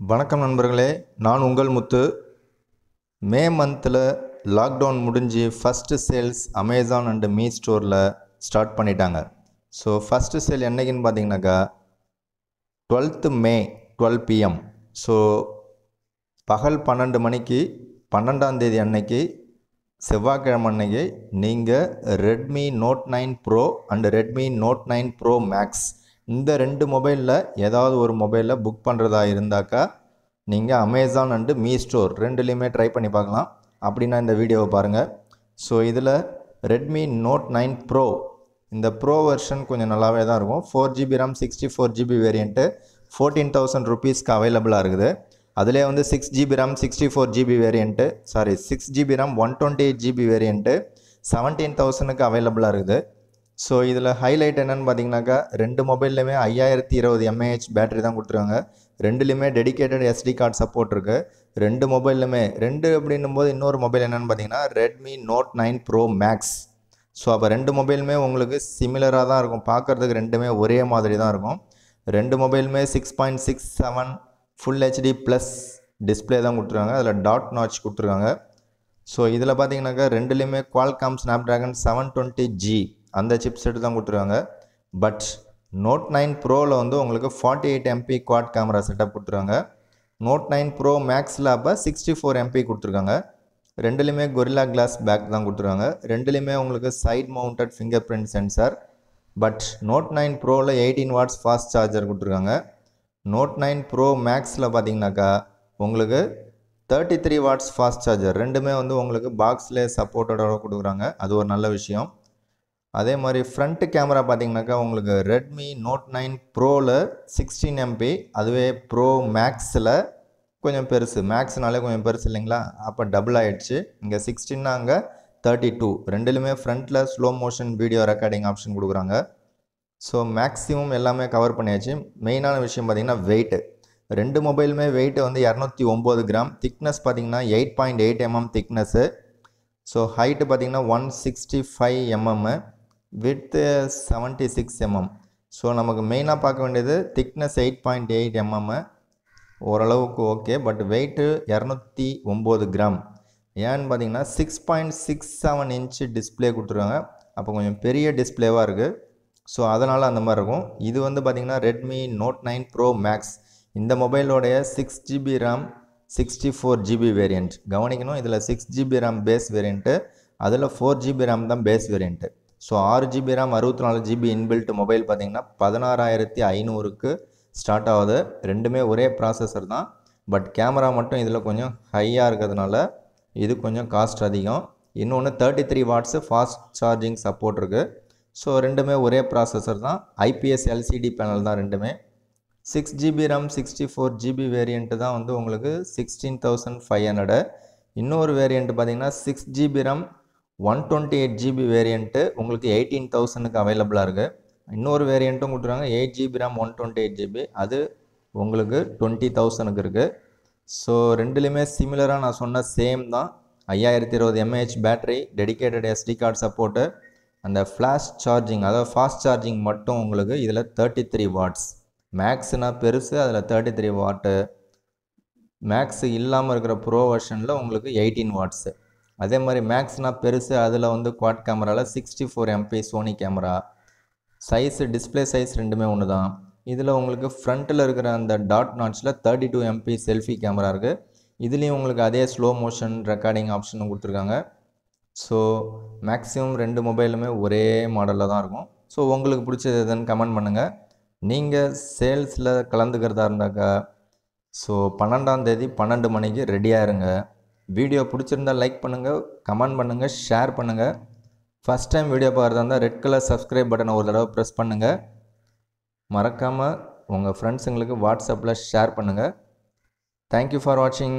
வணக்கம் நண்பர்களே, நான் உங்கள் முத்து. மே மந்தில் லாக்டவுன் முடிஞ்சு first sales Amazon and me ஸ்டோரில் ஸ்டார்ட் பண்ணிட்டாங்க. ஸோ ஃபஸ்ட்டு சேல் என்றைக்குன்னு பார்த்தீங்கன்னாக்கா 12th மே 12 PM. ஸோ பகல் 12 மணிக்கு 12ஆம் தேதி அன்னைக்கு செவ்வாய்க்கிழமை அன்னைக்கு நீங்கள் Redmi note 9 pro and Redmi note 9 pro max இந்த ரெண்டு மொபைலில் ஏதாவது ஒரு மொபைலில் புக் பண்ணுறதா இருந்தாக்கா நீங்கள் அமேசான் அண்டு மீ ஸ்டோர் ரெண்டுலேயுமே ட்ரை பண்ணி பார்க்கலாம். அப்படின்னா இந்த வீடியோவை பாருங்கள். ஸோ இதில் ரெட்மி நோட் 9 ப்ரோ இந்த ப்ரோ வெர்ஷன் கொஞ்சம் நல்லாவே தான் இருக்கும். 4GB RAM 64GB வேரியண்ட்டு 14,000 ருபீஸ்க்கு அவைலபிளாக இருக்குது. அதிலே வந்து 6GB RAM 64GB variant 6GB RAM 128GB variant 17,000க்கு அவைலபிளாக இருக்குது. ஸோ இதில் ஹைலைட் என்னென்னு பார்த்தீங்கன்னாக்கா ரெண்டு மொபைல்லையுமே 5020 mAh பேட்டரி தான் கொடுத்துருக்காங்க. ரெண்டுலேயுமே டெடிக்கேட்டட் SD கார்டு சப்போர்ட் இருக்குது. ரெண்டு மொபைல்லுமே ரெண்டு அப்படின்னும் போது இன்னொரு மொபைல் என்னென்னு பார்த்தீங்கன்னா Redmi note 9 pro max. So அப்போ ரெண்டு மொபைலுமே உங்களுக்கு சிமிலராக தான் இருக்கும், பார்க்குறதுக்கு ரெண்டுமே ஒரே மாதிரி தான் இருக்கும். ரெண்டு மொபைலுமே 6.67 ஃபுல் HD ப்ளஸ் டிஸ்பிளே தான் கொடுத்துருக்காங்க. அதில் டாட் நாச் கொடுத்துருக்காங்க. ஸோ இதில் பார்த்தீங்கன்னாக்கா ரெண்டுலேயுமே Qualcomm Snapdragon 720G அந்த சிப் செட்டு தான் கொடுத்துருக்காங்க. பட் நோட் 9 ப்ரோவில் வந்து உங்களுக்கு 48 MP குவாட் கேமரா செட்டப் கொடுத்துருக்காங்க. நோட் 9 ப்ரோ மேக்ஸில் அப்போ 64 MP கொடுத்துருக்காங்க. ரெண்டுலேயுமே கொரில்லா கிளாஸ் பேக் தான் கொடுத்துருக்காங்க. ரெண்டுலேயுமே உங்களுக்கு side mounted fingerprint sensor. But note 9 ப்ரோவில் 18 வாட்ஸ் ஃபாஸ்ட் சார்ஜர் கொடுத்துருக்காங்க. நோட் 9 ப்ரோ மேக்ஸில் பார்த்தீங்கன்னாக்கா உங்களுக்கு 33 வாட்ஸ் ஃபாஸ்ட் சார்ஜர். ரெண்டுமே வந்து உங்களுக்கு பாக்ஸில் சப்போர்ட்டோட கொடுக்குறாங்க. அது ஒரு நல்ல விஷயம். அதே மாதிரி ஃப்ரண்ட் கேமரா பார்த்தீங்கன்னாக்கா உங்களுக்கு ரெட்மி நோட் 9 ப்ரோவில் 16 MP, அதுவே ப்ரோ மேக்ஸில் கொஞ்சம் பெருசு, மேக்ஸ்னாலே கொஞ்சம் பெருசு இல்லைங்களா, அப்போ டபுள் ஆகிடுச்சு. இங்கே 16 அங்கே 32. ரெண்டுலேயுமே ஃப்ரண்ட்டில் slow motion video recording option கொடுக்குறாங்க. ஸோ மேக்ஸிமம் எல்லாமே கவர் பண்ணியாச்சு. மெயினான விஷயம் பார்த்திங்கன்னா வெயிட்டு. ரெண்டு மொபைலுமே வெயிட்டு வந்து 209 கிராம். திக்னஸ் பார்த்திங்கன்னா 8.8 mm திக்னஸ்ஸு. ஸோ ஹைட்டு பார்த்திங்கன்னா 165 mm, விட்த்து 76 mm. ஸோ நமக்கு மெயினாக பார்க்க வேண்டியது திக்னஸ் 8.8 mm ஓரளவுக்கு ஓகே. But weight 209 gram. ஏன்னு பார்த்தீங்கன்னா 6.67 இன்ச்சு டிஸ்பிளே கொடுத்துருக்காங்க. அப்போ கொஞ்சம் பெரிய டிஸ்பிளேவாக இருக்குது. ஸோ அதனால் அந்த மாதிரி இருக்கும். இது வந்து பார்த்திங்கன்னா ரெட்மி நோட் 9 ப்ரோ மேக்ஸ் இந்த மொபைலோடைய 6GB RAM 64GB வேரியண்ட் கவனிக்கணும். இதில் 6GB RAM பேஸ் வேரியண்ட்டு, அதில் 4GB RAM தான் base variant. So 6GB RAM 64GB inbuilt mobile பார்த்திங்கன்னா 16,500க்கு ஸ்டார்ட் ஆகுது. ரெண்டுமே ஒரே ப்ராசஸர் தான். பட் கேமரா மட்டும் இதில் கொஞ்சம் ஹையாக இருக்கிறதுனால இது கொஞ்சம் காஸ்ட் அதிகம். இன்னொன்று 33 வாட்ஸு ஃபாஸ்ட் சார்ஜிங் சப்போர்ட் இருக்குது. ஸோ ரெண்டுமே ஒரே ப்ராசஸர் தான். IPS LCD பேனல் தான் ரெண்டுமே. 6GB RAM 64GB வேரியண்ட்டு தான் வந்து உங்களுக்கு 16,500. இன்னொரு வேரியண்ட்டு பார்த்திங்கன்னா 6GB RAM 128GB வேரியண்ட்டு உங்களுக்கு 18,000க்கு அவைலபிளாக இருக்குது. இன்னொரு வேரியண்ட்டும் கொடுத்துருக்காங்க 8GB RAM 128GB, அது உங்களுக்கு 20,000க்கு இருக்குது. ஸோ ரெண்டுலேயுமே சிமிலராக நான் சொன்ன சேம் தான். 5020 mAh battery, dedicated SD card support, அந்த ஃப்ளாஷ் சார்ஜிங் அதாவது ஃபாஸ்ட் சார்ஜிங் மட்டும் உங்களுக்கு இதில் 33 வாட்ஸ். மேக்ஸ்னால் பெருசு, அதில் 33 வாட்டு. மேக்ஸ் இல்லாமல் இருக்கிற ப்ரோ வெர்ஷனில் உங்களுக்கு 18 வாட்ஸு. அதே மாதிரி மேக்ஸ்னால் பெருசு, அதில் வந்து குவாட் கேமராவில் 64 MP Sony camera. Size display size ரெண்டுமே ஒன்று தான். இதில் உங்களுக்கு ஃப்ரண்ட்டில் இருக்கிற அந்த டாட் நாட்சில் 32 MP செல்ஃபி கேமரா இருக்குது. இதுலேயும் உங்களுக்கு அதே ஸ்லோ மோஷன் ரெக்கார்டிங் ஆப்ஷனும் கொடுத்துருக்காங்க. ஸோ மேக்ஸிமம் ரெண்டு மொபைலுமே ஒரே மாடலில் தான் இருக்கும். ஸோ உங்களுக்கு பிடிச்சது எதுன்னு கமெண்ட் பண்ணுங்கள். நீங்கள் சேல்ஸில் கலந்துக்கிறதா இருந்தாக்கா ஸோ 12ஆம் தேதி 12 மணிக்கு ரெடியாக இருங்க. வீடியோ பிடிச்சிருந்தால் லைக் பண்ணுங்கள், கமெண்ட் பண்ணுங்கள், ஷேர் பண்ணுங்கள். ஃபஸ்ட் டைம் வீடியோ பார்க்குறதா இருந்தால் ரெட் கலர் சப்ஸ்கிரைப் பட்டனை ஒரு தடவை ப்ரெஸ் பண்ணுங்கள். மறக்காமல் உங்கள் ஃப்ரெண்ட்ஸுங்களுக்கு வாட்ஸ்அப்பில் ஷேர் பண்ணுங்கள். தேங்க்யூ ஃபார் வாட்சிங்.